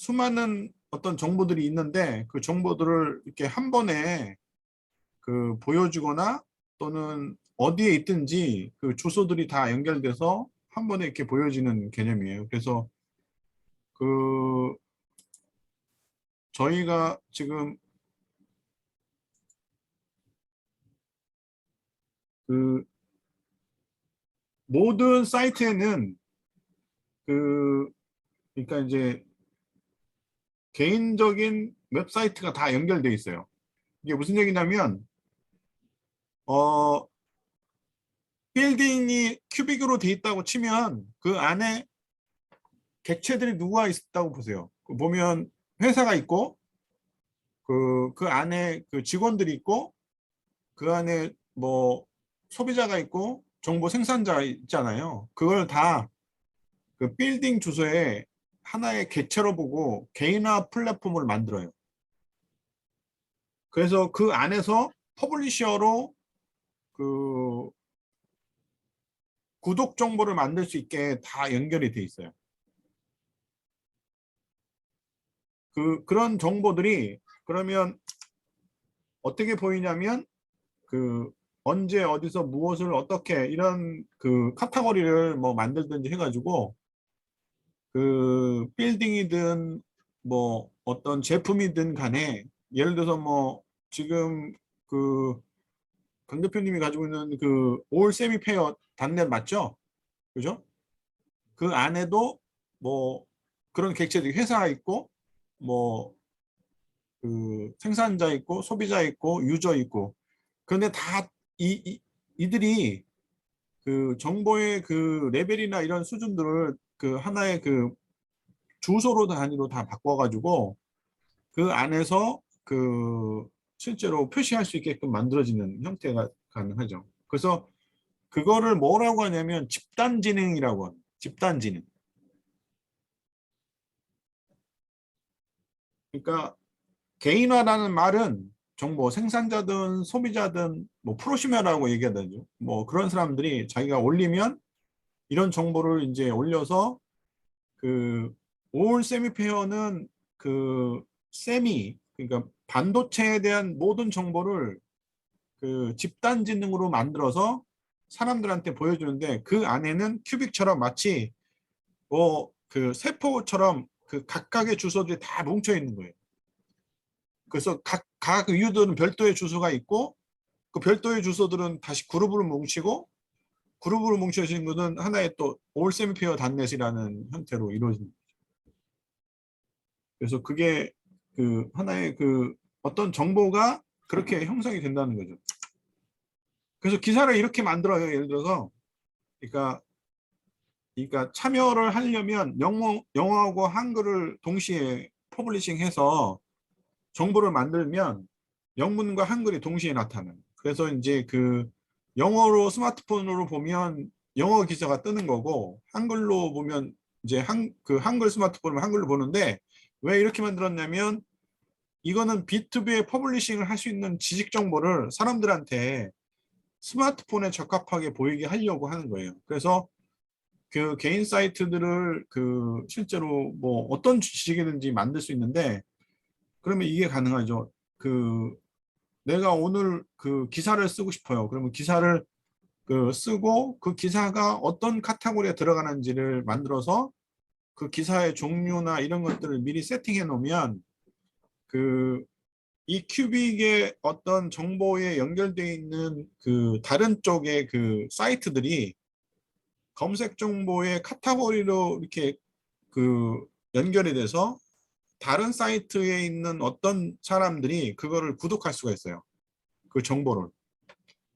수많은 어떤 정보들이 있는데 그 정보들을 이렇게 한 번에 그 보여주거나 또는 어디에 있든지 그 주소들이 다 연결돼서 한 번에 이렇게 보여지는 개념이에요. 그래서 그 저희가 지금 그 모든 사이트에는 그 그러니까 이제 개인적인 웹사이트가 다 연결돼 있어요. 이게 무슨 얘기냐면 빌딩이 큐빅으로 돼 있다고 치면 그 안에 객체들이 누가 있다고 보세요. 보면 회사가 있고 그 안에 그 직원들이 있고 그 안에 뭐 소비자가 있고 정보 생산자가 있잖아요. 그걸 다 그 빌딩 주소에 하나의 객체로 보고 개인화 플랫폼을 만들어요. 그래서 그 안에서 퍼블리셔로 그 구독 정보를 만들 수 있게 다 연결이 돼 있어요. 그런 정보들이 그러면 어떻게 보이냐면 그 언제 어디서 무엇을 어떻게 이런 그 카테고리를 뭐 만들든지 해가지고 그 빌딩이든 뭐 어떤 제품이든 간에 예를 들어서 뭐 지금 그 강 대표님이 가지고 있는 그 올 세미페어 단넷 맞죠? 그죠? 그 안에도 뭐 그런 객체들이 회사 있고 뭐 그 생산자 있고 소비자 있고 유저 있고 그런데 다 이들이 그 정보의 그 레벨이나 이런 수준들을 그 하나의 그 주소로 단위로 다 바꿔가지고 그 안에서 그 실제로 표시할 수 있게끔 만들어지는 형태가 가능하죠. 그래서 그거를 뭐라고 하냐면 집단지능이라고 합니다. 집단지능. 그러니까 개인화라는 말은 정보 생산자든 소비자든 뭐 프로슈머라고 얘기하든지 뭐 그런 사람들이 자기가 올리면 이런 정보를 이제 올려서 그 올 세미페어는 그 세미 그러니까 반도체에 대한 모든 정보를 그 집단지능으로 만들어서 사람들한테 보여주는데 그 안에는 큐빅처럼 마치 뭐 그 세포처럼 그 각각의 주소들이 다 뭉쳐 있는 거예요. 그래서 각 유들은 별도의 주소가 있고 그 별도의 주소들은 다시 그룹으로 뭉치고 그룹으로 뭉쳐진 것은 하나의 또 올세미페어 단넷이라는 형태로 이루어집니다. 그래서 그게 그 하나의 그 어떤 정보가 그렇게 형성이 된다는 거죠. 그래서 기사를 이렇게 만들어요. 예를 들어서 그러니까 참여를 하려면 영어하고 한글을 동시에 퍼블리싱해서 정보를 만들면 영문과 한글이 동시에 나타나요. 그래서 이제 그 영어로 스마트폰으로 보면 영어 기사가 뜨는 거고 한글로 보면 이제 그 한글 스마트폰을 한글로 보는데 왜 이렇게 만들었냐면 이거는 B2B에 퍼블리싱을 할 수 있는 지식 정보를 사람들한테 스마트폰에 적합하게 보이게 하려고 하는 거예요. 그래서 그 개인 사이트들을 그 실제로 뭐 어떤 지식이든지 만들 수 있는데 그러면 이게 가능하죠. 그 내가 오늘 그 기사를 쓰고 싶어요. 그러면 기사를 그 쓰고 그 기사가 어떤 카테고리에 들어가는지를 만들어서 그 기사의 종류나 이런 것들을 미리 세팅해 놓으면 그 이 큐빅의 어떤 정보에 연결되어 있는 그 다른 쪽의 그 사이트들이 검색 정보의 카테고리로 이렇게 그 연결이 돼서 다른 사이트에 있는 어떤 사람들이 그거를 구독할 수가 있어요. 그 정보를.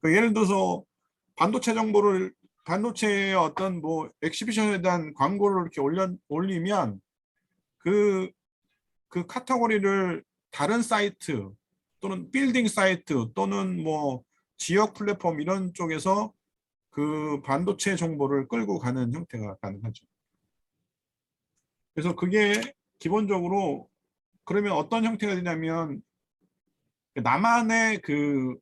그 예를 들어서 반도체 정보를 반도체의 어떤 뭐 엑시비션에 대한 광고를 이렇게 올리면 그, 그 카테고리를 다른 사이트 또는 빌딩 사이트 또는 뭐 지역 플랫폼 이런 쪽에서 그 반도체 정보를 끌고 가는 형태가 가능하죠. 그래서 그게 기본적으로 그러면 어떤 형태가 되냐면 나만의 그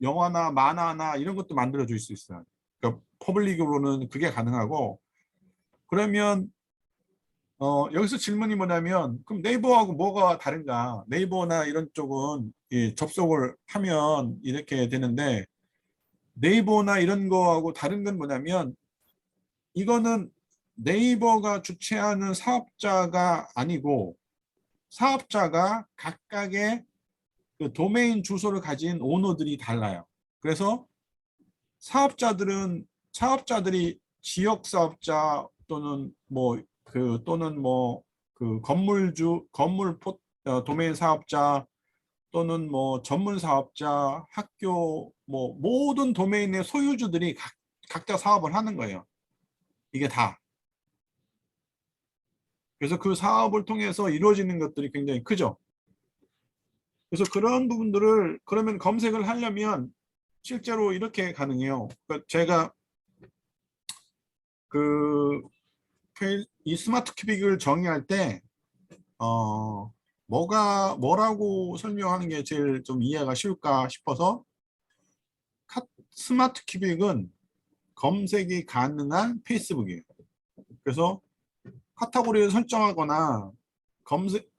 영화나 만화나 이런 것도 만들어 줄 수 있어요. 그러니까 퍼블릭으로는 그게 가능하고 그러면 여기서 질문이 뭐냐면, 그럼 네이버하고 뭐가 다른가? 네이버나 이런 쪽은 접속을 하면 이렇게 되는데, 네이버나 이런 거하고 다른 건 뭐냐면, 이거는 네이버가 주최하는 사업자가 아니고, 사업자가 각각의 그 도메인 주소를 가진 오너들이 달라요. 그래서 사업자들이 지역 사업자 또는 그 도메인 사업자 또는 뭐 전문 사업자, 학교 뭐 모든 도메인의 소유주들이 각자 사업을 하는 거예요. 이게 다. 그래서 그 사업을 통해서 이루어지는 것들이 굉장히 크죠. 그래서 그런 부분들을 그러면 검색을 하려면 실제로 이렇게 가능해요. 그러니까 제가 그 이 스마트 큐빅을 정의할 때 뭐라고 설명하는 게 제일 좀 이해가 쉬울까 싶어서 스마트 큐빅은 검색이 가능한 페이스북이에요. 그래서 카테고리를 설정하거나 검색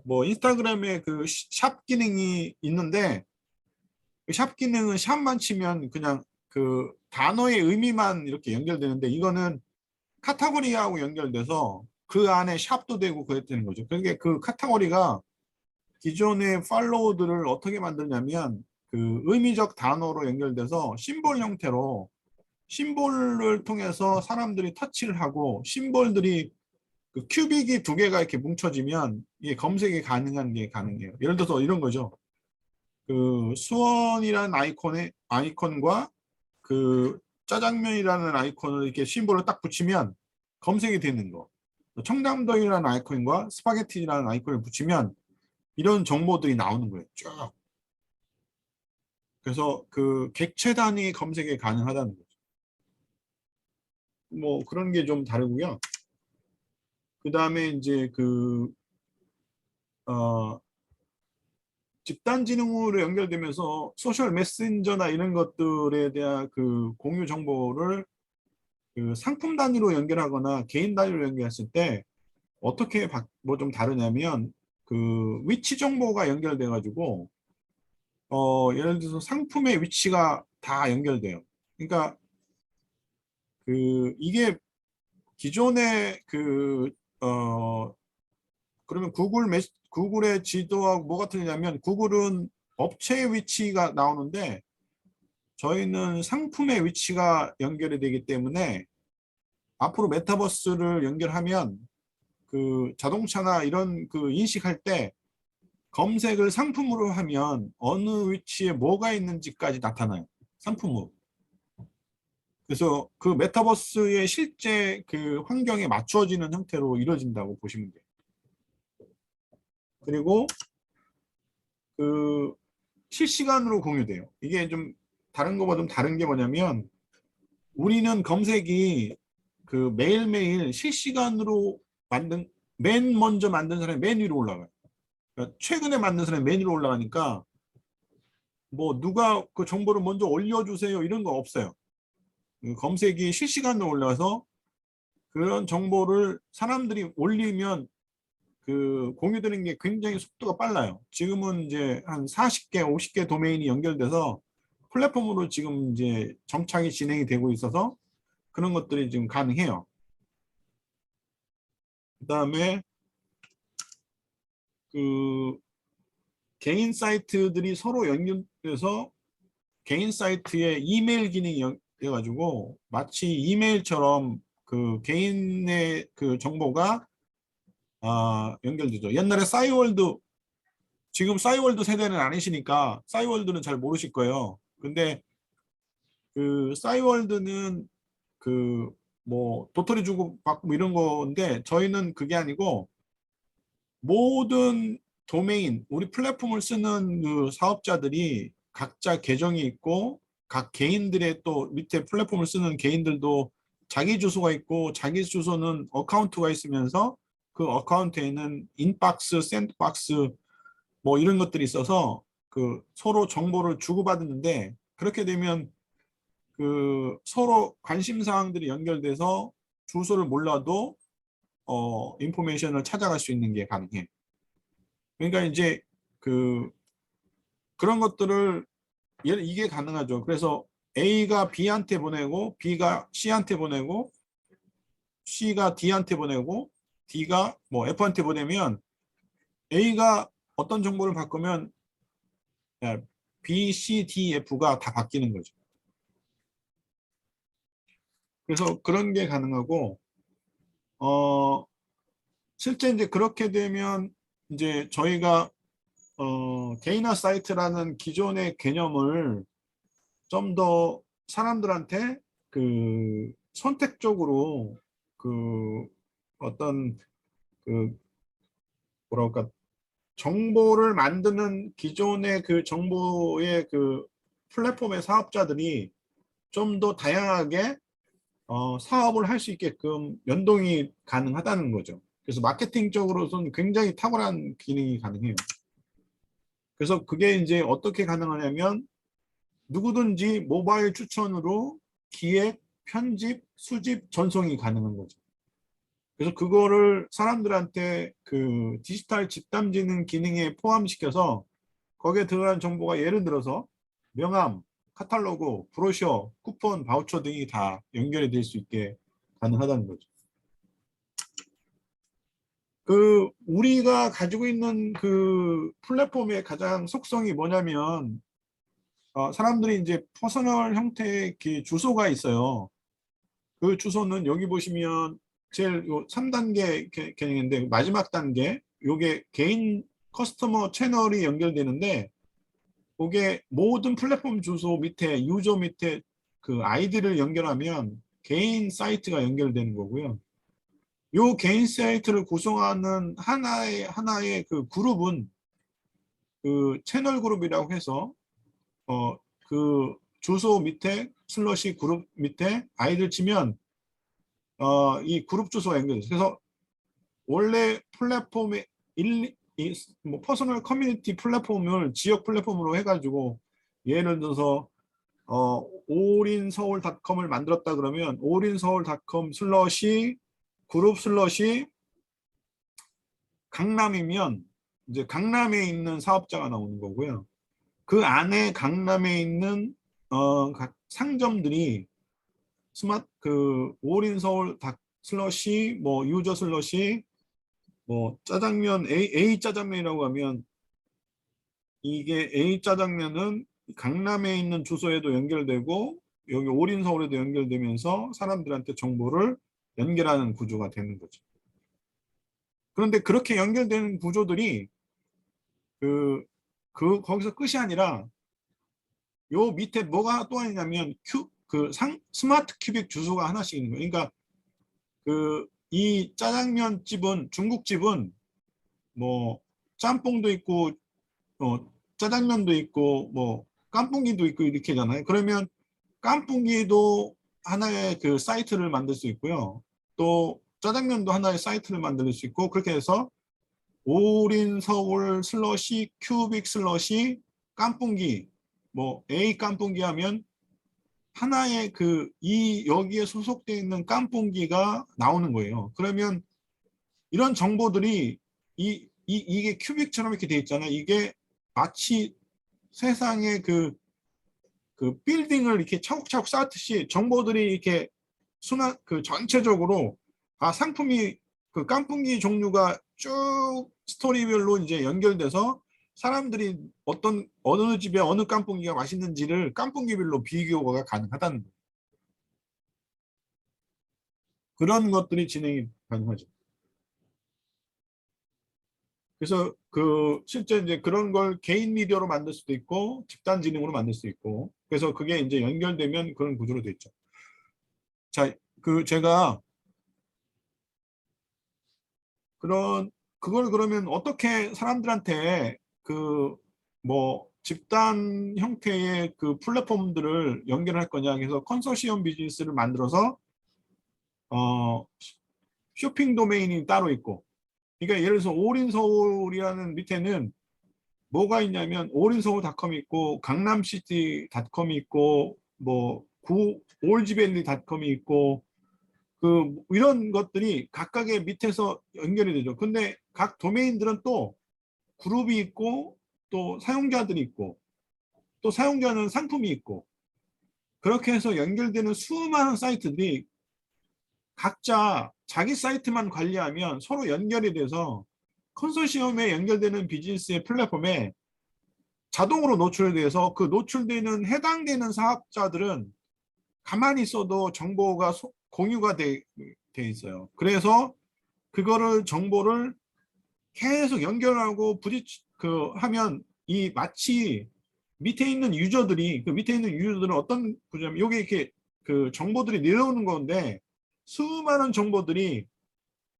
인스타그램에 그 샵 기능이 있는데 그 샵 기능은 샵만 치면 그냥 그 단어의 의미만 이렇게 연결되는데 이거는 카테고리하고 연결돼서 그 안에 샵도 되고 그랬다는 거죠. 그게 그 카테고리가 기존의 팔로우들을 어떻게 만드냐면 그 의미적 단어로 연결돼서 심볼 형태로 심볼을 통해서 사람들이 터치를 하고 심볼들이 그 큐빅이 두 개가 이렇게 뭉쳐지면 이게 검색이 가능한 게 가능해요. 예를 들어서 이런 거죠. 그 수원이라는 아이콘과 그 짜장면이라는 아이콘을 이렇게 심볼을 딱 붙이면 검색이 되는 거. 청담동이라는 아이콘과 스파게티라는 아이콘을 붙이면 이런 정보들이 나오는 거예요. 쭉. 그래서 그 객체 단위 검색이 가능하다는 거죠. 뭐 그런 게 좀 다르고요. 그 다음에 이제 어, 집단지능으로 연결되면서 소셜 메신저나 이런 것들에 대한 그 공유 정보를 그 상품 단위로 연결하거나 개인 단위로 연결했을 때 어떻게 뭐 좀 다르냐면 그 위치 정보가 연결돼 가지고 예를 들어서 상품의 위치가 다 연결돼요. 그러니까 이게 기존의 그러면 구글의 지도하고 뭐가 틀리냐면 구글은 업체의 위치가 나오는데 저희는 상품의 위치가 연결이 되기 때문에 앞으로 메타버스를 연결하면 그 자동차나 이런 그 인식할 때 검색을 상품으로 하면 어느 위치에 뭐가 있는지까지 나타나요. 상품으로. 그래서 그 메타버스의 실제 그 환경에 맞추어지는 형태로 이루어진다고 보시면 돼요. 그리고 그 실시간으로 공유돼요. 이게 좀 다른 거보다 좀 다른 게 뭐냐면 우리는 검색이 그 매일매일 실시간으로 맨 먼저 만든 사람이 맨 위로 올라가요. 그러니까 최근에 만든 사람이 맨 위로 올라가니까 뭐 누가 그 정보를 먼저 올려주세요 이런 거 없어요. 그 검색이 실시간으로 올라가서 그런 정보를 사람들이 올리면 그 공유되는 게 굉장히 속도가 빨라요. 지금은 이제 한 40개, 50개 도메인이 연결돼서 플랫폼으로 지금 이제 정착이 진행이 되고 있어서 그런 것들이 지금 가능해요. 그다음에 그 개인 사이트들이 서로 연결돼서 개인 사이트에 이메일 기능이 돼가지고 마치 이메일처럼 그 개인의 그 정보가 연결되죠. 옛날에 싸이월드 지금 싸이월드 세대는 아니시니까 싸이월드는 잘 모르실 거예요. 근데 그 싸이월드는 그 뭐 도토리 주고 받고 이런 건데 저희는 그게 아니고 모든 도메인 우리 플랫폼을 쓰는 그 사업자들이 각자 계정이 있고 각 개인들의 또 밑에 플랫폼을 쓰는 개인들도 자기 주소가 있고 자기 주소는 어카운트가 있으면서 그 어카운트에는 인박스, 샌드박스 뭐 이런 것들이 있어서 그 서로 정보를 주고받는데 그렇게 되면 그 서로 관심 사항들이 연결돼서 주소를 몰라도 인포메이션을 찾아갈 수 있는 게 가능해. 그러니까 이제 그런 것들을 이게 가능하죠. 그래서 A가 B한테 보내고 B가 C한테 보내고 C가 D한테 보내고 D가 뭐 F한테 보내면 A가 어떤 정보를 바꾸면 B, C, D, F가 다 바뀌는 거죠. 그래서 그런 게 가능하고 실제 이제 그렇게 되면 이제 저희가 개인화 사이트라는 기존의 개념을 좀 더 사람들한테 선택적으로 어떤 그 뭐랄까 정보를 만드는 기존의 정보의 플랫폼의 사업자들이 좀 더 다양하게 사업을 할 수 있게끔 연동이 가능하다는 거죠. 그래서 마케팅적으로서는 굉장히 탁월한 기능이 가능해요. 그래서 그게 이제 어떻게 가능하냐면 누구든지 모바일 추천으로 기획, 편집, 수집, 전송이 가능한 거죠. 그래서 그거를 사람들한테 디지털 집단지능 기능에 포함시켜서 거기에 들어간 정보가 예를 들어서 명함, 카탈로그, 브로셔, 쿠폰, 바우처 등이 다 연결이 될 수 있게 가능하다는 거죠. 우리가 가지고 있는 플랫폼의 가장 속성이 뭐냐면 사람들이 이제 퍼스널 형태의 주소가 있어요. 그 주소는 여기 보시면 제일 요 3단계 개념인데 마지막 단계 요게 개인 커스터머 채널이 연결되는데 그게 모든 플랫폼 주소 밑에 유저 밑에 아이디를 연결하면 개인 사이트가 연결되는 거고요. 요 개인 사이트를 구성하는 하나의 그룹은 채널 그룹이라고 해서 주소 밑에 슬러시 그룹 밑에 아이들 치면 이 그룹 주소가 연결돼요. 그래서 원래 플랫폼의 뭐 퍼스널 커뮤니티 플랫폼을 지역 플랫폼으로 해가지고 예를 들어서 올인서울닷컴을 만들었다 그러면 올인서울닷컴 슬러시 그룹 슬러시 강남이면 이제 강남에 있는 사업자가 나오는 거고요. 그 안에 강남에 있는 각 상점들이 올인서울 슬러시 뭐 유저 슬러시 뭐 짜장면 A 짜장면이라고 하면 이게 A 짜장면은 강남에 있는 주소에도 연결되고 여기 올인서울에도 연결되면서 사람들한테 정보를 연결하는 구조가 되는 거죠. 그런데 그렇게 연결되는 구조들이 거기서 끝이 아니라 요 밑에 뭐가 또 있냐면 스마트 큐빅 주소가 하나씩 있는 거예요. 그러니까 이 짜장면 집은 중국집은 뭐 짬뽕도 있고 짜장면도 있고 뭐 깐풍기도 있고 이렇게잖아요. 그러면 깐풍기도 하나의 사이트를 만들 수 있고요. 또 짜장면도 하나의 사이트를 만들 수 있고 그렇게 해서 올인서울 슬러시 큐빅 슬러시 깐풍기 뭐 A 깐풍기 하면 하나의 여기에 소속되어 있는 깐풍기가 나오는 거예요. 그러면 이런 정보들이 이게 큐빅처럼 이렇게 돼 있잖아요. 이게 마치 세상의 빌딩을 이렇게 차곡차곡 쌓듯이 정보들이 이렇게 전체적으로 상품이 깐풍기 종류가 쭉 스토리별로 이제 연결돼서 사람들이 어느 집에 어느 깐풍기가 맛있는지를 깐풍기별로 비교가 가능하다는 거예요. 그런 것들이 진행이 가능하죠. 그래서 실제 이제 그런 걸 개인 미디어로 만들 수도 있고 집단 지능으로 만들 수 있고 그래서 그게 이제 연결되면 그런 구조로 돼 있죠. 자, 제가 그걸 그러면 어떻게 사람들한테 뭐 집단 형태의 플랫폼들을 연결할 거냐 해서 컨소시엄 비즈니스를 만들어서 쇼핑 도메인이 따로 있고 그러니까 예를 들어서 올인서울이라는 밑에는 뭐가 있냐면 올인서울닷컴이 있고 강남시티닷컴이 있고 뭐 올지밸리닷컴이 있고 이런 것들이 각각의 밑에서 연결이 되죠. 근데 각 도메인들은 또 그룹이 있고 또 사용자들이 있고 또 사용자는 상품이 있고 그렇게 해서 연결되는 수많은 사이트들이 각자 자기 사이트만 관리하면 서로 연결이 돼서 컨소시엄에 연결되는 비즈니스의 플랫폼에 자동으로 노출돼서 그 노출되는 해당되는 사업자들은 가만히 있어도 정보가 공유가 돼 있어요. 그래서 그거를 정보를 계속 연결하고 하면 이 마치 밑에 있는 유저들이 그 밑에 있는 유저들은 어떤 구조냐면 여기 이렇게 그 정보들이 내려오는 건데 수많은 정보들이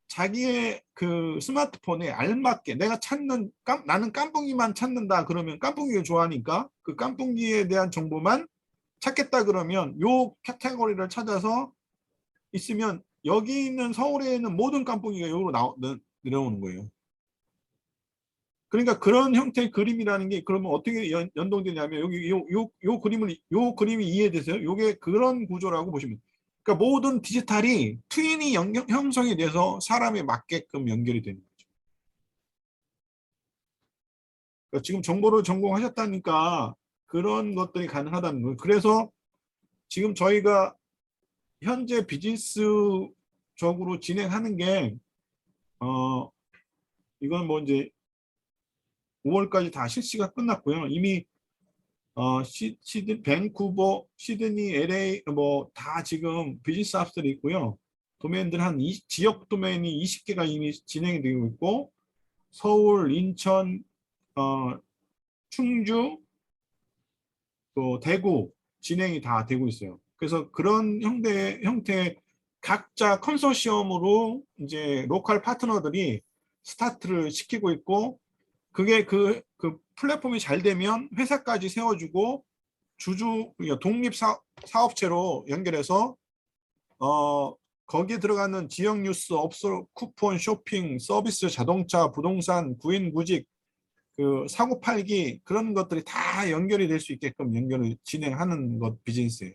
자기의 그 스마트폰에 알맞게 내가 찾는 나는 깐풍기만 찾는다 그러면 깐풍기를 좋아하니까 그 깐풍기에 대한 정보만 찾겠다 그러면 요 카테고리를 찾아서 있으면 여기 있는 서울에 있는 모든 깐풍기가 여기로 내려오는 거예요. 그러니까 그런 형태의 그림이라는 게 그러면 어떻게 연동되냐면 여기 요 그림이 이해되세요? 요게 그런 구조라고 보시면 그러니까 모든 디지털이 트윈이 형성이 돼서 사람에 맞게끔 연결이 되는 거죠. 그러니까 지금 정보를 전공하셨다니까 그런 것들이 가능하다는 거예요. 그래서 지금 저희가 현재 비즈니스적으로 진행하는 게 이건 뭐 이제 5월까지 다 실시가 끝났고요. 이미 밴쿠버, 시드니, LA 뭐 다 지금 비즈니스 앱들이 있고요. 도메인들 지역 도메인이 20개가 이미 진행이 되고 있고 서울, 인천, 충주, 또 대구 진행이 다 되고 있어요. 그래서 그런 형태의 각자 컨소시엄으로 이제 로컬 파트너들이 스타트를 시키고 있고 그게 그 플랫폼이 잘 되면 회사까지 세워주고 그러니까 독립 사업체로 연결해서 거기에 들어가는 지역 뉴스, 업소, 쿠폰, 쇼핑, 서비스, 자동차, 부동산, 구인, 구직, 그 사고 팔기 그런 것들이 다 연결이 될 수 있게끔 연결을 진행하는 것 비즈니스예요.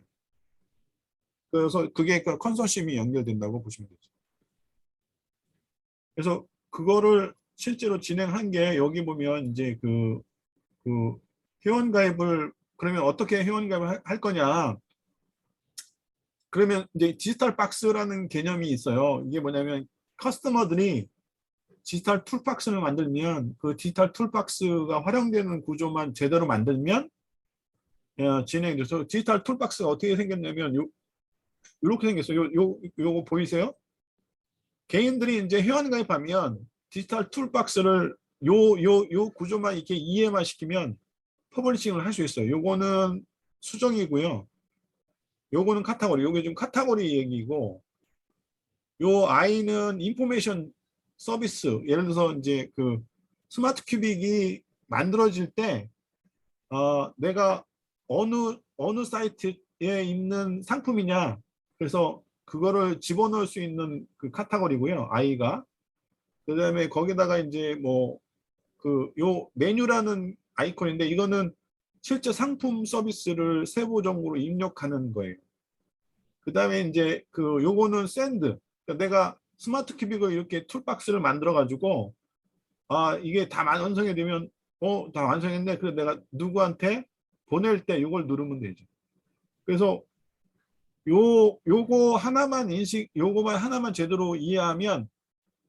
그래서 그게 그 컨소시엄이 연결된다고 보시면 되죠. 그래서 그거를 실제로 진행한 게 여기 보면 이제 그 회원가입을 그러면 어떻게 회원가입을 할 거냐? 그러면 이제 디지털 박스라는 개념이 있어요. 이게 뭐냐면 커스터머들이 디지털 툴박스를 만들면 그 디지털 툴박스가 활용되는 구조만 제대로 만들면 진행돼서 디지털 툴박스가 어떻게 생겼냐면 이렇게 생겼어요. 요거 보이세요? 개인들이 이제 회원 가입하면 디지털 툴박스를 요 구조만 이렇게 이해만 시키면 퍼블리싱을 할 수 있어요. 요거는 수정이고요. 요거는 카테고리. 요게 좀 카테고리 얘기고 요 I는 인포메이션 서비스. 예를 들어서 이제 그 스마트 큐빅이 만들어질 때 내가 어느 사이트에 있는 상품이냐. 그래서 그거를 집어넣을 수 있는 그 카테고리고요. I가. 그다음에 거기다가 이제 뭐 요 메뉴라는 아이콘인데 이거는 실제 상품 서비스를 세부적으로 입력하는 거예요. 그다음에 이제 요거는 샌드. 그러니까 내가 스마트 큐빅을 이렇게 툴박스를 만들어 가지고 이게 다 완성이 되면 다 완성했네. 그래서 내가 누구한테 보낼 때 이걸 누르면 되죠. 그래서 요거만 하나만 제대로 이해하면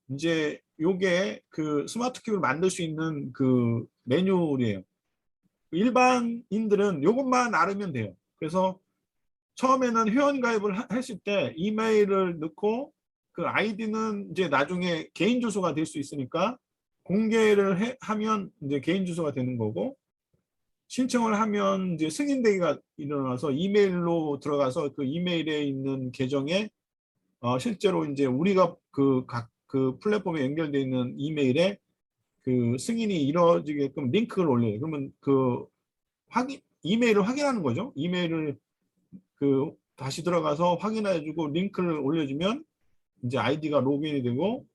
이제 요게 그 스마트 큐빅을 만들 수 있는 그 매뉴얼이에요. 일반인들은 요것만 알으면 돼요. 그래서 처음에는 회원 가입을 했을 때 이메일을 넣고 그 아이디는 이제 나중에 개인 주소가 될 수 있으니까 공개를 하면 이제 개인 주소가 되는 거고 신청을 하면 이제 승인되기가 일어나서 이메일로 들어가서 그 이메일에 있는 계정에 실제로 이제 우리가 그 플랫폼에 연결되어 있는 이메일에 그 승인이 이루어지게끔 링크를 올려요. 그러면 이메일을 확인하는 거죠. 이메일을 다시 들어가서 확인해주고 링크를 올려주면 이제 아이디가 로그인이 되고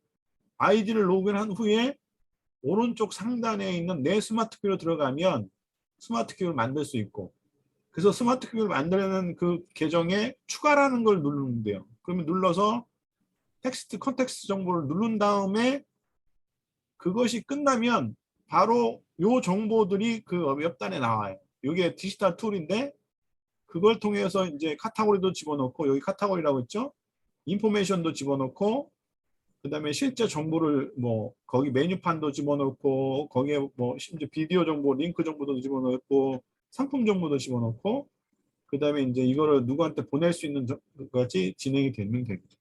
아이디를 로그인한 후에 오른쪽 상단에 있는 내 스마트 큐로 들어가면 스마트 큐를 만들 수 있고 그래서 스마트 큐를 만들는 그 계정에 추가라는 걸 누르면 돼요. 그러면 눌러서 텍스트 컨텍스트 정보를 누른 다음에 그것이 끝나면 바로 요 정보들이 그 옆단에 나와요. 이게 디지털 툴인데 그걸 통해서 이제 카테고리도 집어넣고 여기 카테고리라고 했죠. 인포메이션도 집어넣고 그다음에 실제 정보를 뭐 거기 메뉴판도 집어넣고 거기에 뭐 심지어 비디오 정보, 링크 정보도 집어넣고 상품 정보도 집어넣고 그다음에 이제 이거를 누구한테 보낼 수 있는 것까지 진행이 되면 되겠죠.